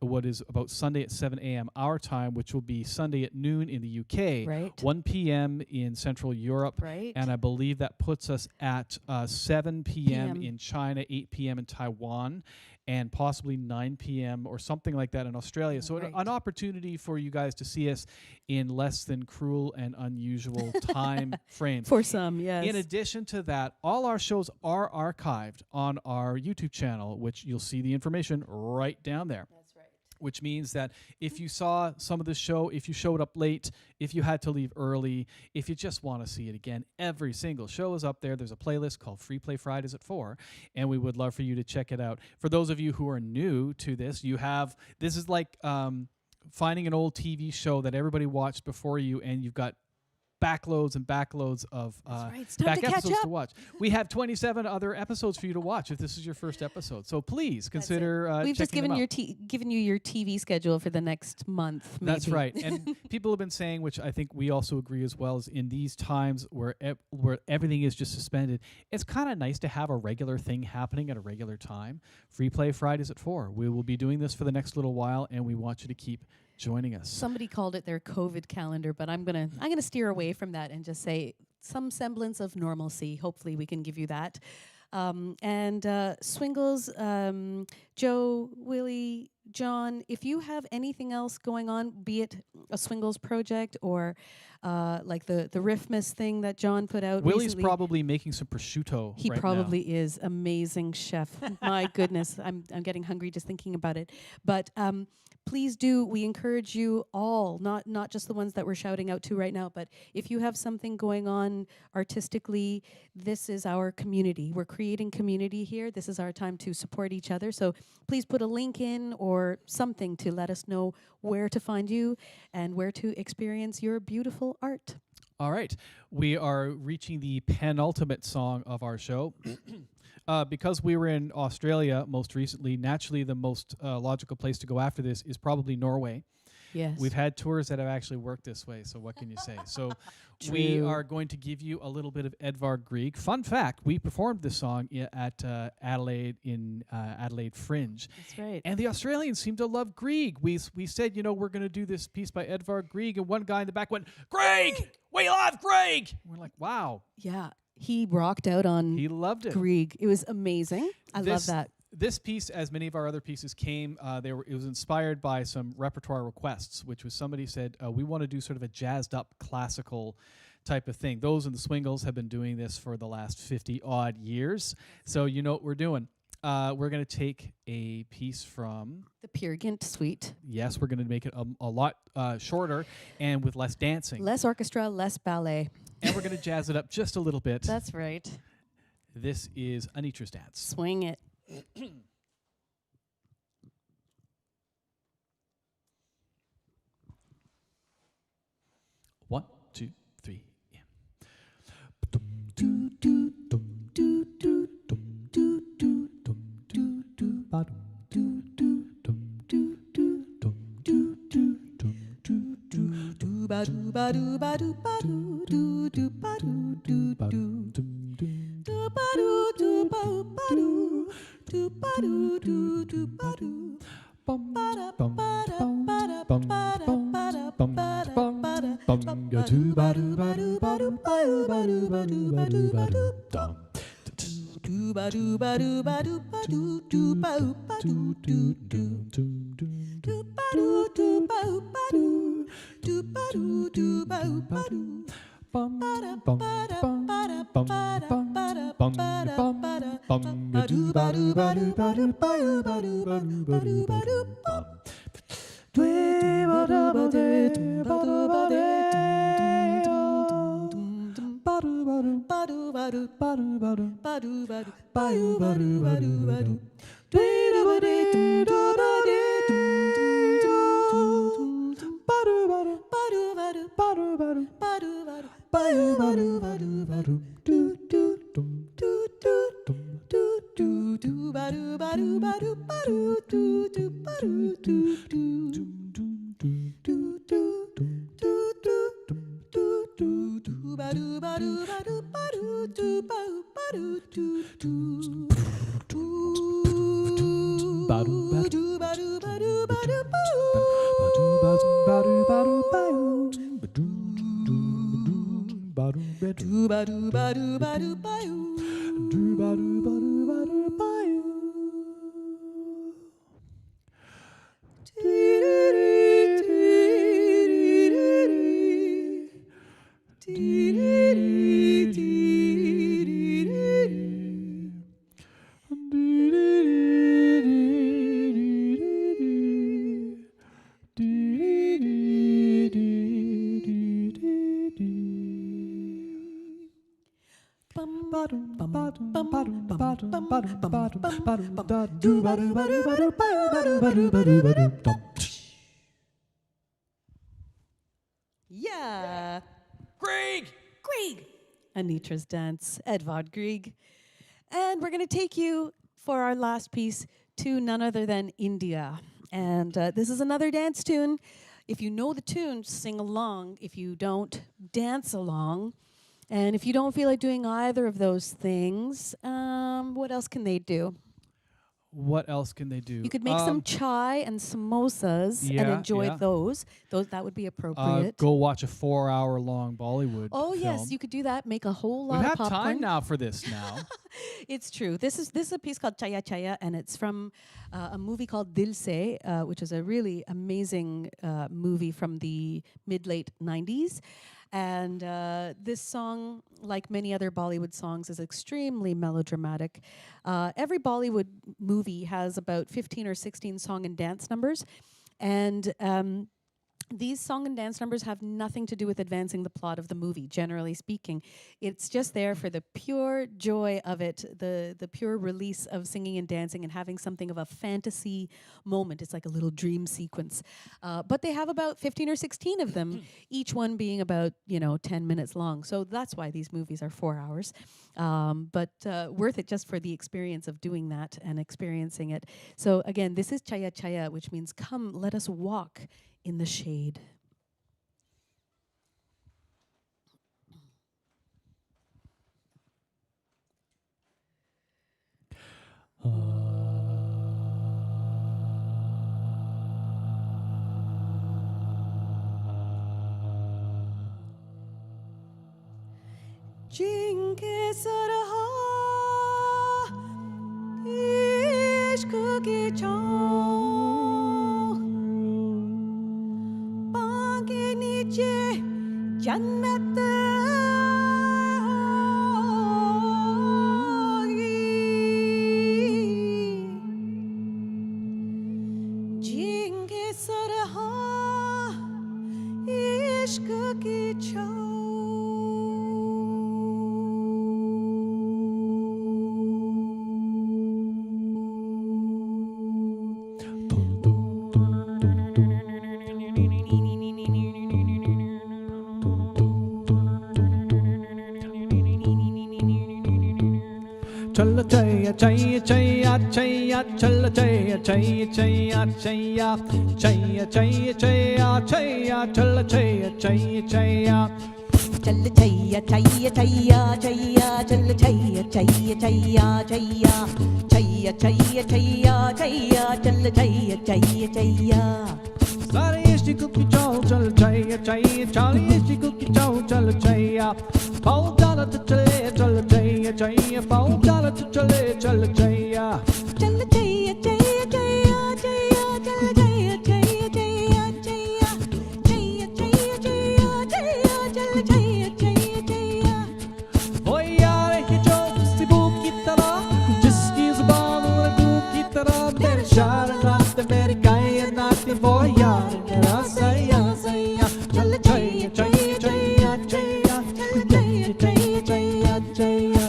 what is about Sunday at 7 a.m. our time, which will be Sunday at noon in the UK, Right. 1 p.m. in Central Europe, Right. and I believe that puts us at 7 p.m. in China, 8 p.m. in Taiwan, and possibly 9 p.m. or something like that in Australia. So Right. an opportunity for you guys to see us in less than cruel and unusual time frames. For some, yes. In addition to that, all our shows are archived on our YouTube channel, which you'll see the information right down there. That's right. Which means that if you saw some of the show, if you showed up late, if you had to leave early, if you just want to see it again, every single show is up there. There's a playlist called FreePlay Fridays at 4, and we would love for you to check it out. For those of you who are new to this, this is like finding an old TV show that everybody watched before you, and you've got backloads and backloads of back episodes to watch. We have 27 other episodes for you to watch if this is your first episode. So please consider We've just checking given them out. given you your TV schedule for the next month. Maybe. That's right. And people have been saying, which I think we also agree as well, is in these times where everything is just suspended, it's kind of nice to have a regular thing happening at a regular time. Free Play Fridays at 4. We will be doing this for the next little while, and we want you to keep joining us. Somebody called it their COVID calendar, but I'm gonna steer away from that and just say some semblance of normalcy. Hopefully, we can give you that. And Swingles, Joe, Willie, John, if you have anything else going on, be it a Swingles project or like the Riffmas thing that John put out Willie's recently. probably making some prosciutto He right probably now. is. Amazing chef. My goodness, I'm getting hungry just thinking about it. But please do. We encourage you all, not just the ones that we're shouting out to right now, but if you have something going on artistically, this is our community. We're creating community here. This is our time to support each other. So please put a link in or something to let us know where to find you and where to experience your beautiful art. All right. We are reaching the penultimate song of our show. Because we were in Australia most recently, naturally the most logical place to go after this is probably Norway. Yes. We've had tours that have actually worked this way, so what can you say? So we are going to give you a little bit of Edvard Grieg. Fun fact, we performed this song at Adelaide in Adelaide Fringe. That's right. And the Australians seem to love Grieg. We said, we're going to do this piece by Edvard Grieg, and one guy in the back went, "Grieg! We love Grieg!" We're like, wow. Yeah. He rocked out on He loved it. Grieg. It was amazing. I love that. This piece, as many of our other pieces came, it was inspired by some repertoire requests, which was somebody said, we want to do sort of a jazzed up classical type of thing. Those in the Swingles have been doing this for the last 50-odd years. So you know what we're doing. We're going to take a piece from The Peer Gynt Suite. Yes, we're going to make it a lot shorter and with less dancing. Less orchestra, less ballet. And we're going to jazz it up just a little bit. That's right. This is Anitra's Dance. Swing it. One, two, three, yeah. do ba do do do ba do. Bum Ba da bum ba da bum ba da bum ba da bum ba da bum ba da bum ba da bum ga do ba do ba ba do do ba do ba do ba do ba do ba do ba do dum. do ba do ba do ba do ba do do ba do ba do do do do ba do do ba do ba do do ba do. Bum bum bum bum bum bum bum bum ga do ba do ba do ba do ba do ba do ba do ba do ba do bum. Dwe ba da ba de ba do ba de ba do ba do Ba do ba do ba do ba do ba do ba do ba do ba do ba do ba do. dwe da ba de da da de Ba do ba do ba do ba do ba do ba do ba do ba do ba do ba do ba do ba do do do dum do do do do do ba do ba do ba do ba do do do ba do do do do do do do ba do ba do ba do ba do do ba do do do ba do ba do do ba do ba do ba do ba ba do ba do ba do ba do ba do do ba do ba do ba do ba do ba do ba do ba do ba Yeah. Greg! Grieg. Anitra's Dance, Edvard Grieg. And we're going to take you for our last piece to none other than India. And this is another dance tune. If you know the tune, sing along. If you don't, dance along. And if you don't feel like doing either of those things, what else can they do? What else can they do? You could make some chai and samosas and yeah, enjoy yeah. those. That would be appropriate. Go watch a 4-hour-long Bollywood Oh film. yes, you could do that. Make a whole lot We of have popcorn. time now for this now. It's true. This is a piece called Chaya Chaya, and it's from a movie called Dil Se, which is a really amazing movie from the mid-late 90s. And this song, like many other Bollywood songs, is extremely melodramatic. Every Bollywood movie has about 15 or 16 song and dance numbers. And these song and dance numbers have nothing to do with advancing the plot of the movie, generally speaking. It's just there for the pure joy of it, the pure release of singing and dancing and having something of a fantasy moment. It's like a little dream sequence. But they have about 15 or 16 of them, each one being about, 10 minutes long. So that's why these movies are 4 hours. But worth it just for the experience of doing that and experiencing it. So again, this is Chaya Chaya, which means come, let us walk in the shade. जिनके सरहा इश्क की छाँव पाँव के नीचे जन्नत होगी जिनके सरहा इश्क की छाँव Challa chaya chaya chaya chaya challa chaya chaya chaya chaya chaya chaya chaya chaya challa chaya chaya chaya चल छैया छैया छैया छैया चल Chaiyya Chaiyya Chaiyya Chaiyya Chaiyya chaya chaya chaya chaya chal chaya chaya chaya. Sorry, she cookie chow, chal chaya chaya, Charlie, she cookie chow, chal chaya. Paul dollar to chale, chal chaya chaya, Paul dollar to chale, chal chaya. Chal chaya chaya chaya chaya chal chaya chaya chaya chaya. Chaya chaya chaya chaya chal chaya chaya chaya. Voyare che gioco si buchi tarà, Giski zbanu duki tarà, Per shara natte merkai natte voyare nera saya saya, Chal chaya chaya chaya chaya, Chaya chaya chaya chaya,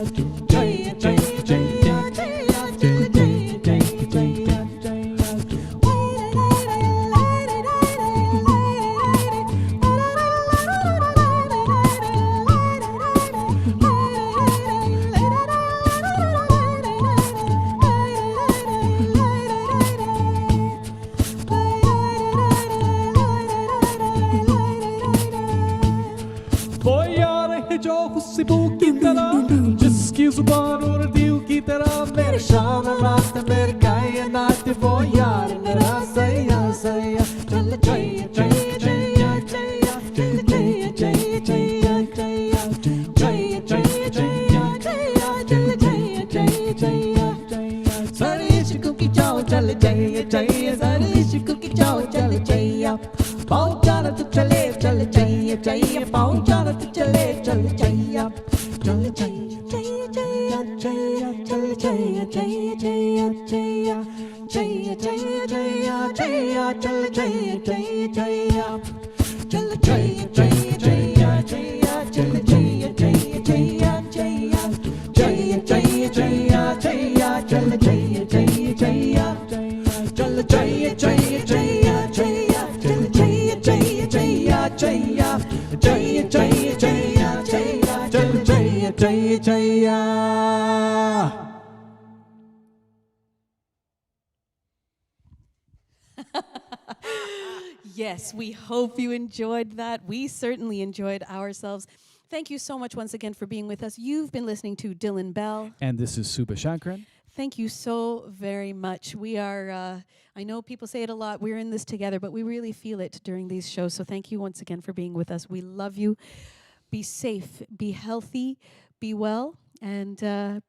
Chaya chaya chaya chaya, Chaya chaya chaya chaya chaya. Voyare che gioco si buchitterà, Giski zbanu duki tarà, Per shara natte merkai natte voyare nera saya saya, Chal chaya chaya chaya chaya, Chaya chaya chaya chaya, Chaya chaya chaya chaya, Chaya chaya chaya chaya. Sorry, she cookie chow, chal chaya chaya, Sorry, she cookie chow, chal chaya. Paul chana to chale, chal chaya chaya, Paul chana to chale, chal chaya. Chal chaya chaya chaya chaya, Chal chaya chaya chaya chaya, Chaya chaya chaya chaya, Chal chaya chaya chaya. Chal chaya chaya chaya chaya, Chal chaya chaya chaya chaya, Chaya chaya chaya chaya, Chal chaya chaya chaya, Chal chaya chaya chaya chaya, Chal chaya chaya chaya chaya, Chaya chaya chaya chaya, Chal chaya chaya chaya. Yes, we hope you enjoyed that. We certainly enjoyed ourselves. Thank you so much once again for being with us. You've been listening to Dylan Bell. And this is Suba Shankran. Thank you so very much. We are, I know people say it a lot, we're in this together, but we really feel it during these shows. So thank you once again for being with us. We love you. Be safe, be healthy, be well, and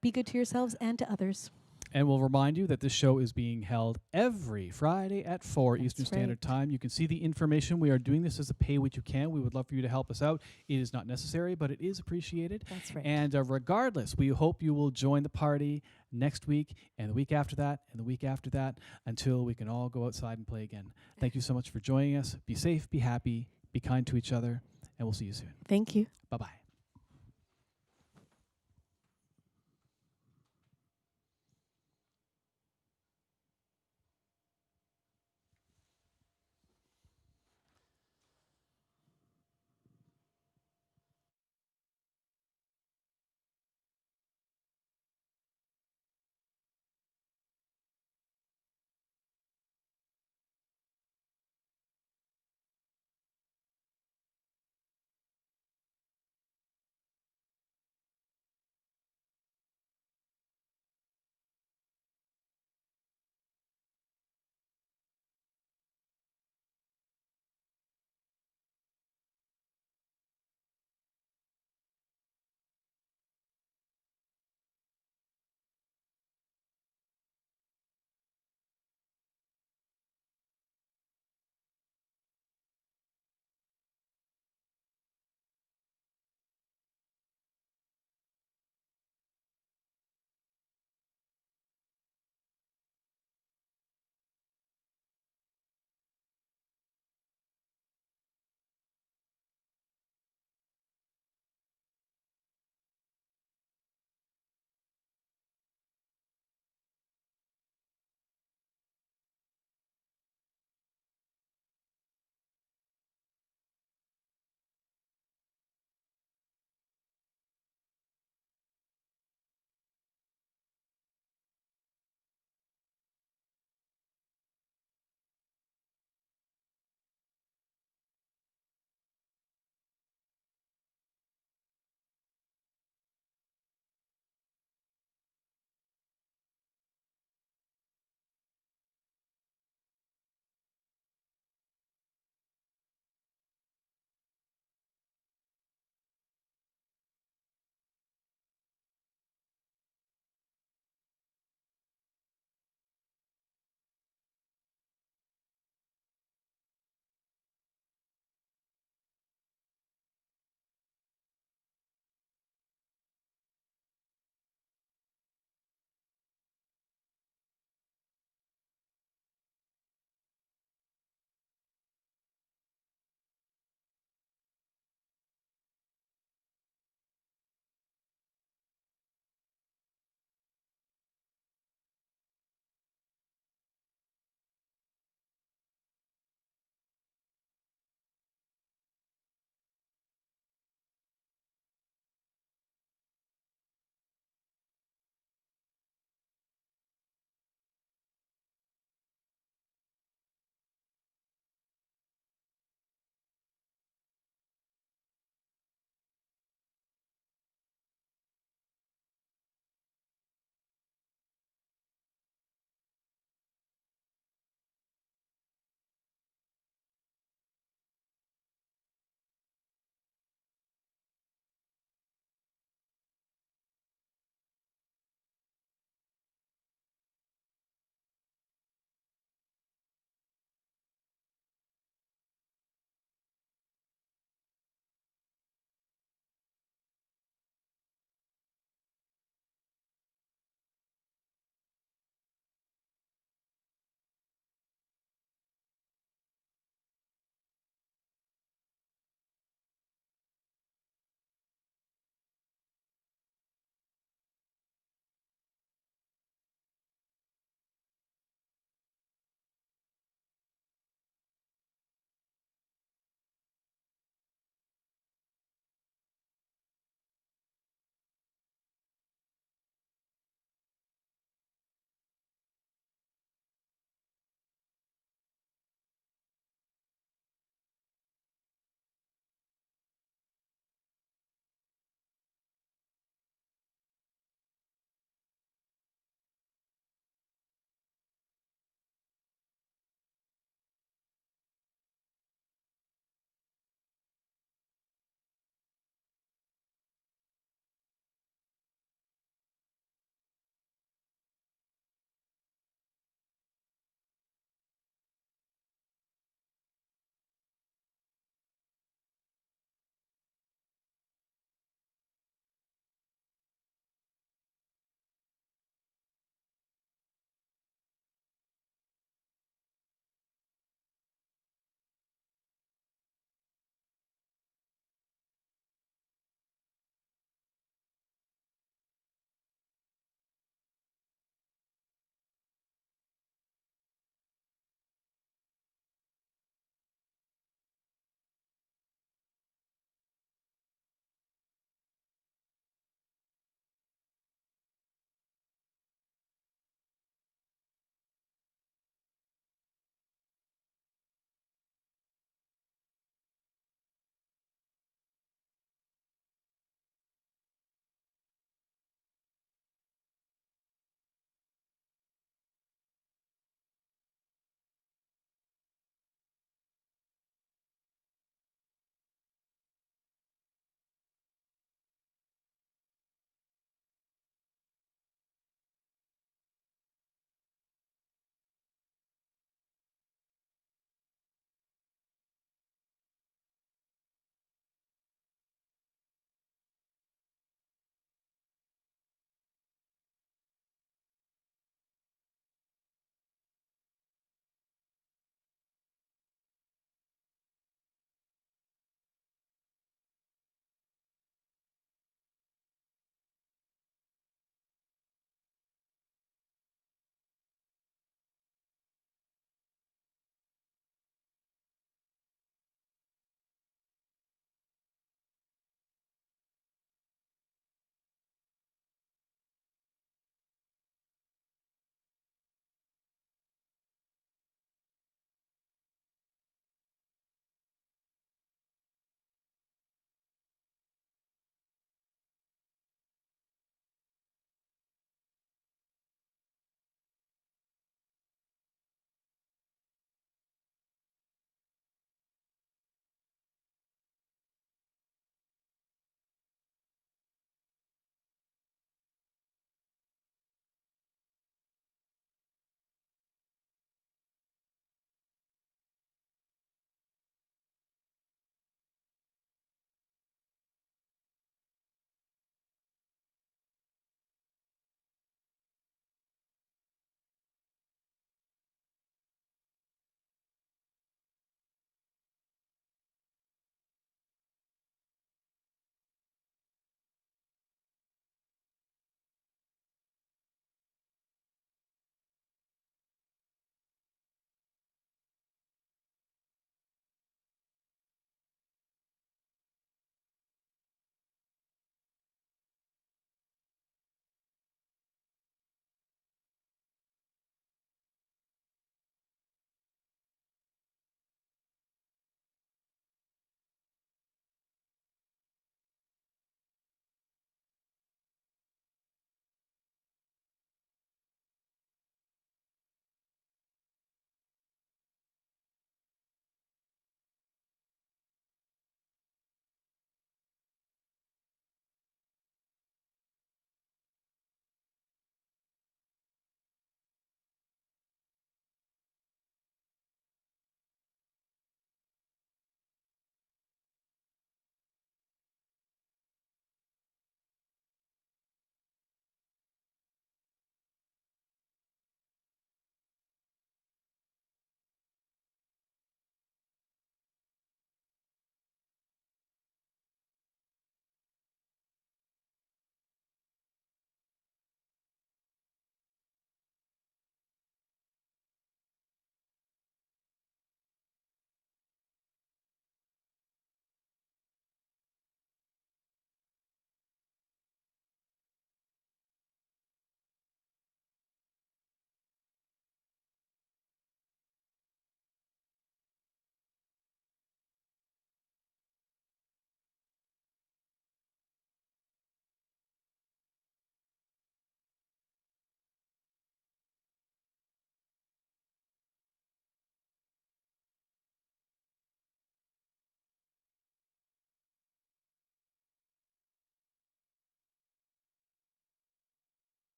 be good to yourselves and to others. And we'll remind you that this show is being held every Friday at 4 Eastern Standard Time. You can see the information. We are doing this as a pay what you can. We would love for you to help us out. It is not necessary, but it is appreciated. That's right. And regardless, we hope you will join the party next week and the week after that and the week after that until we can all go outside and play again. Thank you so much for joining us. Be safe, be happy, be kind to each other, and we'll see you soon. Thank you. Bye-bye.